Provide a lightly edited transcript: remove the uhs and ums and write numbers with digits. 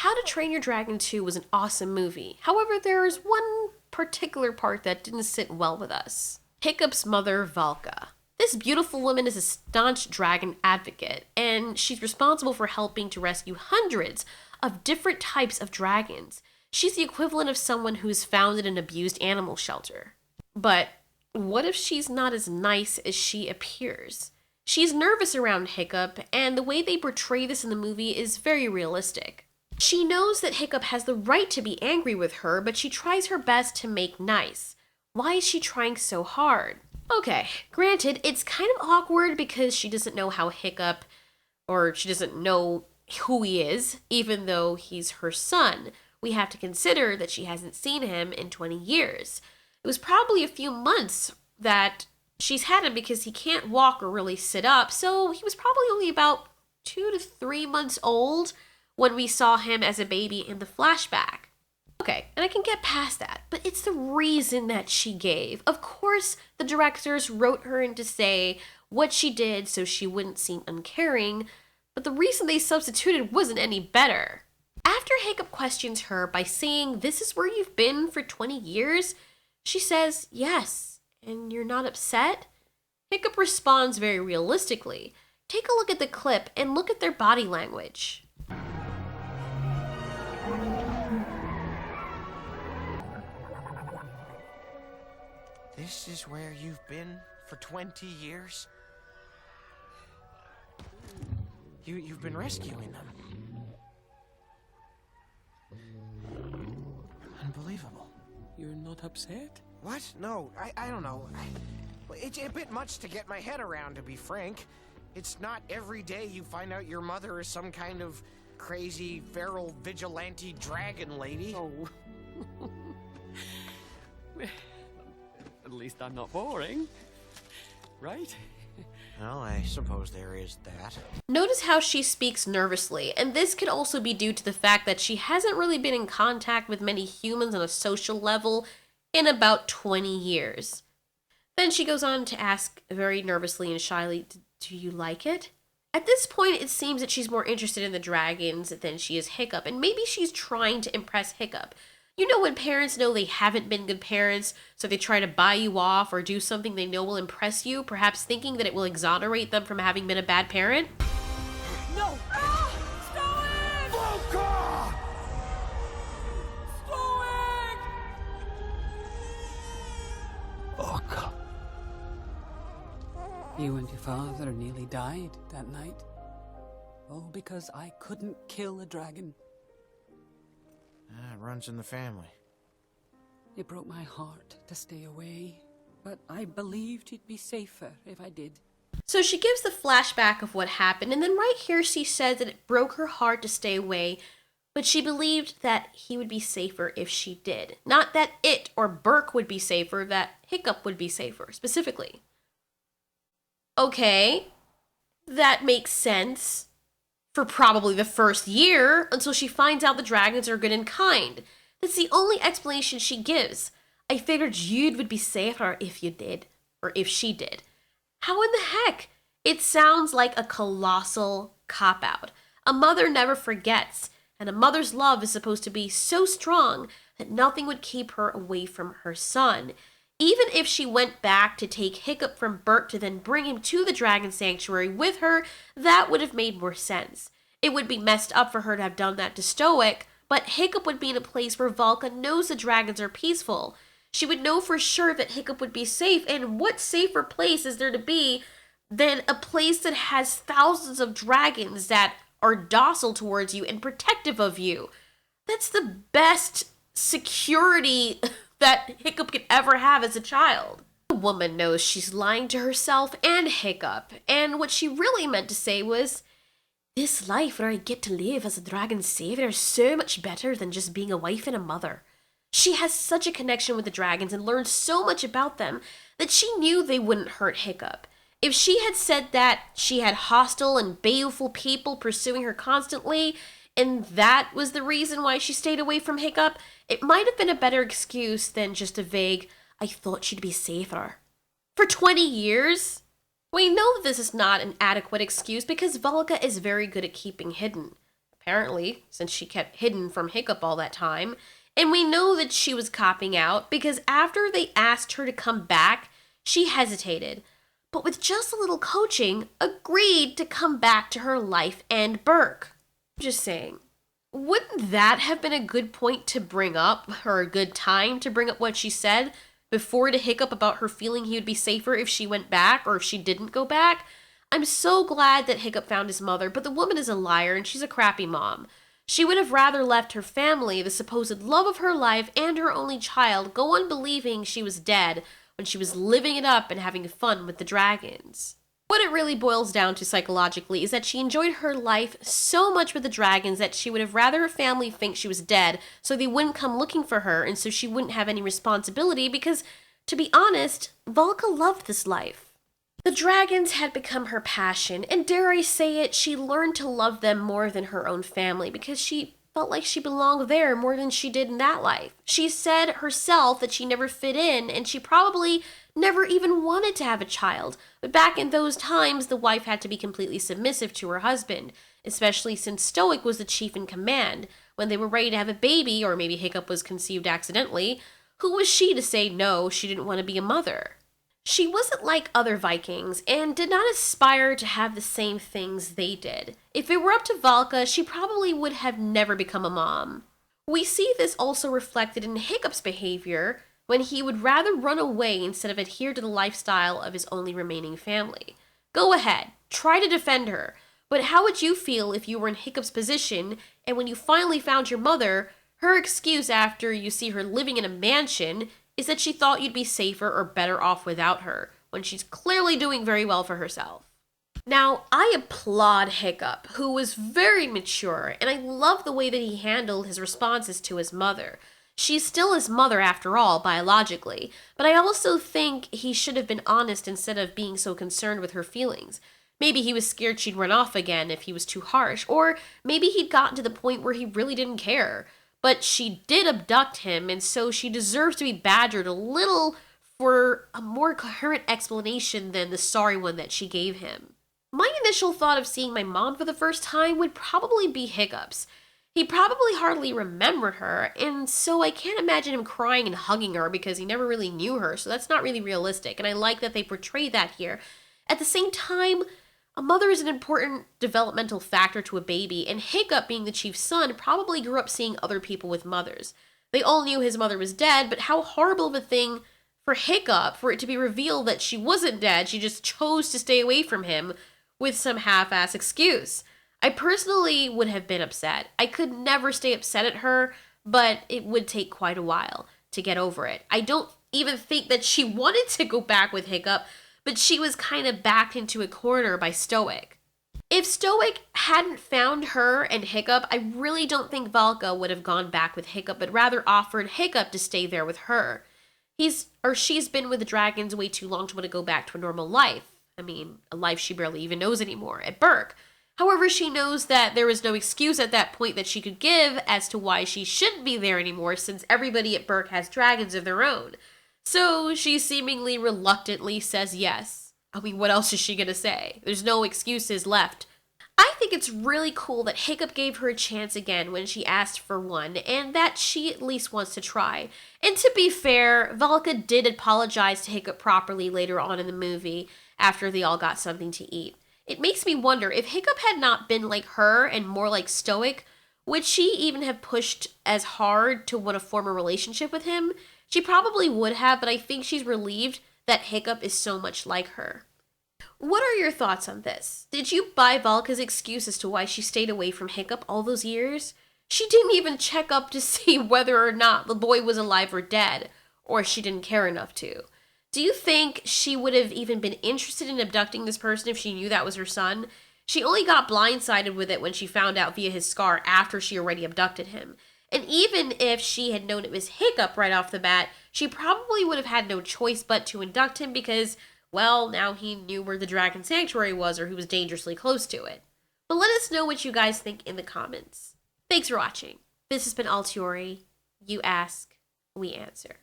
How to Train Your Dragon 2 was an awesome movie. However, there is one particular part that didn't sit well with us. Hiccup's mother, Valka. This beautiful woman is a staunch dragon advocate, and she's responsible for helping to rescue hundreds of different types of dragons. She's the equivalent of someone who's founded an abused animal shelter. But what if she's not as nice as she appears? She's nervous around Hiccup, and the way they portray this in the movie is very realistic. She knows that Hiccup has the right to be angry with her, but she tries her best to make nice. Why is she trying so hard? Okay, granted, it's kind of awkward because she doesn't know how Hiccup, or she doesn't know who he is, even though he's her son. We have to consider that she hasn't seen him in 20 years. It was probably a few months that she's had him because he can't walk or really sit up, so he was probably only about 2 to 3 months old when we saw him as a baby in the flashback. Okay, and I can get past that, but it's the reason that she gave. Of course, the directors wrote her in to say what she did so she wouldn't seem uncaring, but the reason they substituted wasn't any better. After Hiccup questions her by saying, "This is where you've been for 20 years?" she says, "Yes, and you're not upset?" Hiccup responds very realistically. Take a look at the clip and look at their body language. This is where you've been for 20 years? You've been rescuing them. Unbelievable. You're not upset? What? No, I don't know. It's a bit much to get my head around, to be frank. It's not every day you find out your mother is some kind of crazy, feral, vigilante dragon lady. Oh. At least I'm not boring. Right? Well, I suppose there is that. Notice how she speaks nervously, and this could also be due to the fact that she hasn't really been in contact with many humans on a social level in about 20 years. Then she goes on to ask very nervously and shyly, "Do you like it?" At this point, it seems that she's more interested in the dragons than she is Hiccup, and maybe she's trying to impress Hiccup. You know when parents know they haven't been good parents, so they try to buy you off or do something they know will impress you, perhaps thinking that it will exonerate them from having been a bad parent? No! Ah! Stoic! Valka! Stoic! Valka. You and your father nearly died that night. All because I couldn't kill a dragon. It runs in the family. It broke my heart to stay away, but I believed you'd be safer if I did. So she gives the flashback of what happened, and then right here she says that it broke her heart to stay away, but she believed that he would be safer if she did. Not that it or Burke would be safer, that Hiccup would be safer, specifically. Okay, that makes sense. For probably the first year, until she finds out the dragons are good and kind. That's the only explanation she gives. I figured you would be safer if you did, or if she did. How in the heck? It sounds like a colossal cop-out. A mother never forgets, and a mother's love is supposed to be so strong that nothing would keep her away from her son. Even if she went back to take Hiccup from Bert to then bring him to the Dragon Sanctuary with her, that would have made more sense. It would be messed up for her to have done that to Stoic, but Hiccup would be in a place where Valka knows the dragons are peaceful. She would know for sure that Hiccup would be safe, and what safer place is there to be than a place that has thousands of dragons that are docile towards you and protective of you? That's the best security that Hiccup could ever have as a child. The woman knows she's lying to herself and Hiccup, and what she really meant to say was, "This life where I get to live as a dragon savior is so much better than just being a wife and a mother." She has such a connection with the dragons and learned so much about them that she knew they wouldn't hurt Hiccup. If she had said that she had hostile and baleful people pursuing her constantly, and that was the reason why she stayed away from Hiccup, it might have been a better excuse than just a vague, "I thought she'd be safer." For 20 years? We know that this is not an adequate excuse because Valka is very good at keeping hidden. apparently, since she kept hidden from Hiccup all that time. And we know that she was copping out because after they asked her to come back, she hesitated. But with just a little coaching, agreed to come back to her life and Burke. Just saying. Wouldn't that have been a good point to bring up, or a good time to bring up what she said before to Hiccup about her feeling he would be safer if she went back or if she didn't go back? I'm so glad that Hiccup found his mother, but the woman is a liar and she's a crappy mom. She would have rather left her family, the supposed love of her life and her only child, go on believing she was dead when she was living it up and having fun with the dragons. What it really boils down to psychologically is that she enjoyed her life so much with the dragons that she would have rather her family think she was dead so they wouldn't come looking for her and so she wouldn't have any responsibility because, to be honest, Valka loved this life. The dragons had become her passion, and dare I say it, she learned to love them more than her own family because she felt like she belonged there more than she did in that life. She said herself that she never fit in, and she probably never even wanted to have a child. But back in those times, the wife had to be completely submissive to her husband, especially since Stoic was the chief in command. When they were ready to have a baby, or maybe Hiccup was conceived accidentally, who was she to say no, she didn't want to be a mother? She wasn't like other Vikings and did not aspire to have the same things they did. If it were up to Valka, she probably would have never become a mom. We see this also reflected in Hiccup's behavior when he would rather run away instead of adhere to the lifestyle of his only remaining family. Go ahead, try to defend her, but how would you feel if you were in Hiccup's position and when you finally found your mother, her excuse after you see her living in a mansion is that she thought you'd be safer or better off without her, when she's clearly doing very well for herself? Now, I applaud Hiccup, who was very mature, and I love the way that he handled his responses to his mother. She's still his mother after all, biologically, but I also think he should have been honest instead of being so concerned with her feelings. Maybe he was scared she'd run off again if he was too harsh, or maybe he'd gotten to the point where he really didn't care. But she did abduct him, and so she deserves to be badgered a little for a more coherent explanation than the sorry one that she gave him. My initial thought of seeing my mom for the first time would probably be Hiccup's. He probably hardly remembered her, and so I can't imagine him crying and hugging her because he never really knew her, so that's not really realistic, and I like that they portray that here. At the same time, a mother is an important developmental factor to a baby, and Hiccup, being the chief's son, probably grew up seeing other people with mothers. They all knew his mother was dead, but how horrible of a thing for Hiccup for it to be revealed that she wasn't dead, she just chose to stay away from him with some half-ass excuse. I personally would have been upset. I could never stay upset at her, but it would take quite a while to get over it. I don't even think that she wanted to go back with Hiccup, but she was kind of backed into a corner by Stoic. If Stoic hadn't found her and Hiccup, I really don't think Valka would have gone back with Hiccup, but rather offered Hiccup to stay there with her. She's been with the dragons way too long to want to go back to a normal life. I mean, a life she barely even knows anymore, at Burke. However, she knows that there is no excuse at that point that she could give as to why she shouldn't be there anymore since everybody at Burke has dragons of their own. So she seemingly reluctantly says yes. I mean, what else is she gonna say? There's no excuses left. I think it's really cool that Hiccup gave her a chance again when she asked for one, and that she at least wants to try. And to be fair, Valka did apologize to Hiccup properly later on in the movie, after they all got something to eat. It makes me wonder, if Hiccup had not been like her and more like Stoic, would she even have pushed as hard to want to form a relationship with him? She probably would have, but I think she's relieved that Hiccup is so much like her. What are your thoughts on this? Did you buy Valka's excuse as to why she stayed away from Hiccup all those years? She didn't even check up to see whether or not the boy was alive or dead, or she didn't care enough to. Do you think she would have even been interested in abducting this person if she knew that was her son? She only got blindsided with it when she found out via his scar after she already abducted him. And even if she had known it was Hiccup right off the bat, she probably would have had no choice but to abduct him because, well, now he knew where the Dragon Sanctuary was or he was dangerously close to it. But let us know what you guys think in the comments. Thanks for watching. This has been Altiori. You ask, we answer.